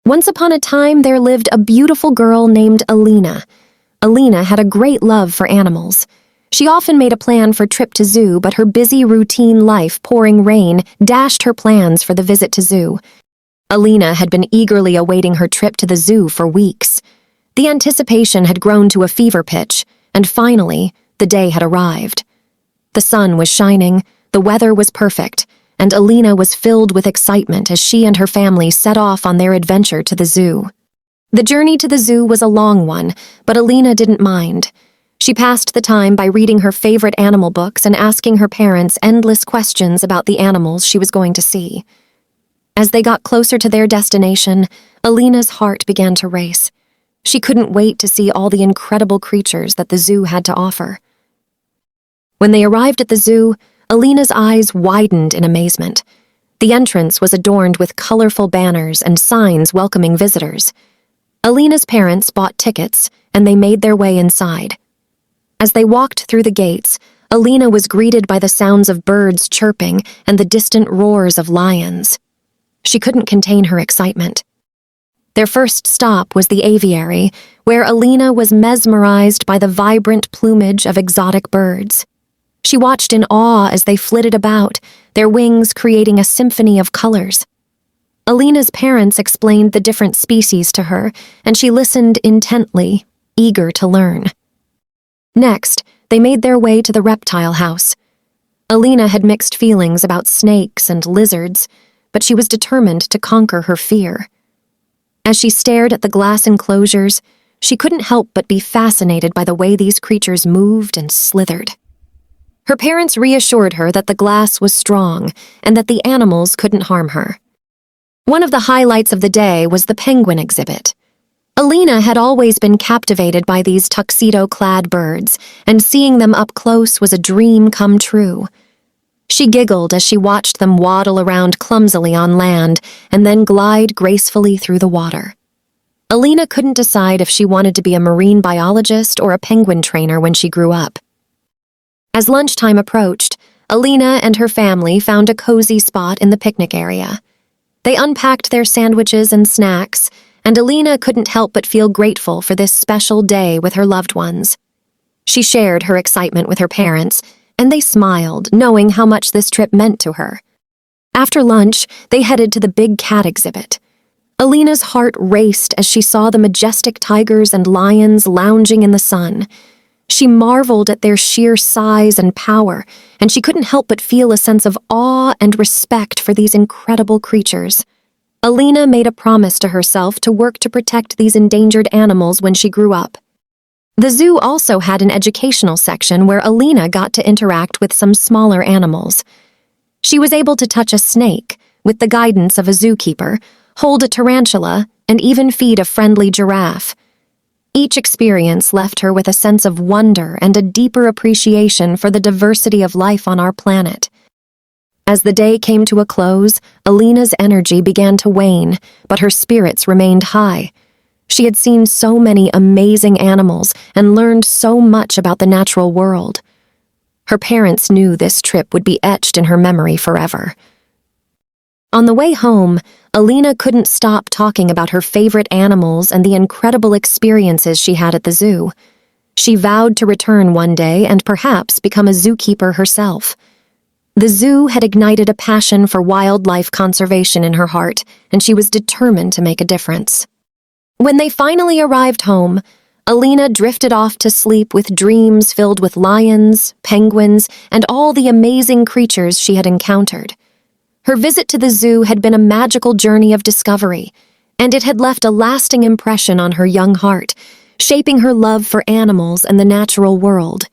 Once upon a time, there lived a beautiful girl named Aleena. Aleena had a great love for animals. She often made a plan for a trip to zoo, but her busy routine life pouring rain dashed her plans for the visit to zoo. Aleena had been eagerly awaiting her trip to the zoo for weeks. The anticipation had grown to a fever pitch, and finally, the day had arrived. The sun was shining, the weather was perfect, and Aleena was filled with excitement as she and her family set off on their adventure to the zoo. The journey to the zoo was a long one, but Aleena didn't mind. She passed the time by reading her favorite animal books and asking her parents endless questions about the animals she was going to see. As they got closer to their destination, Aleena's heart began to race. She couldn't wait to see all the incredible creatures that the zoo had to offer. When they arrived at the zoo, Aleena's eyes widened in amazement. The entrance was adorned with colorful banners and signs welcoming visitors. Aleena's parents bought tickets, and they made their way inside. As they walked through the gates, Aleena was greeted by the sounds of birds chirping and the distant roars of lions. She couldn't contain her excitement. Their first stop was the aviary, where Aleena was mesmerized by the vibrant plumage of exotic birds. She watched in awe as they flitted about, their wings creating a symphony of colors. Aleena's parents explained the different species to her, and she listened intently, eager to learn. Next, they made their way to the reptile house. Aleena had mixed feelings about snakes and lizards, but she was determined to conquer her fear. As she stared at the glass enclosures, she couldn't help but be fascinated by the way these creatures moved and slithered. Her parents reassured her that the glass was strong and that the animals couldn't harm her. One of the highlights of the day was the penguin exhibit. Aleena had always been captivated by these tuxedo-clad birds, and seeing them up close was a dream come true. She giggled as she watched them waddle around clumsily on land and then glide gracefully through the water. Aleena couldn't decide if she wanted to be a marine biologist or a penguin trainer when she grew up. As lunchtime approached, Aleena and her family found a cozy spot in the picnic area. They unpacked their sandwiches and snacks, and Aleena couldn't help but feel grateful for this special day with her loved ones. She shared her excitement with her parents, and they smiled, knowing how much this trip meant to her. After lunch, they headed to the big cat exhibit. Aleena's heart raced as she saw the majestic tigers and lions lounging in the sun. She marveled at their sheer size and power, and she couldn't help but feel a sense of awe and respect for these incredible creatures. Aleena made a promise to herself to work to protect these endangered animals when she grew up. The zoo also had an educational section where Aleena got to interact with some smaller animals. She was able to touch a snake, with the guidance of a zookeeper, hold a tarantula, and even feed a friendly giraffe. Each experience left her with a sense of wonder and a deeper appreciation for the diversity of life on our planet. As the day came to a close, Aleena's energy began to wane, but her spirits remained high. She had seen so many amazing animals and learned so much about the natural world. Her parents knew this trip would be etched in her memory forever. On the way home, Aleena couldn't stop talking about her favorite animals and the incredible experiences she had at the zoo. She vowed to return one day and perhaps become a zookeeper herself. The zoo had ignited a passion for wildlife conservation in her heart, and she was determined to make a difference. When they finally arrived home, Aleena drifted off to sleep with dreams filled with lions, penguins, and all the amazing creatures she had encountered. Her visit to the zoo had been a magical journey of discovery, and it had left a lasting impression on her young heart, shaping her love for animals and the natural world.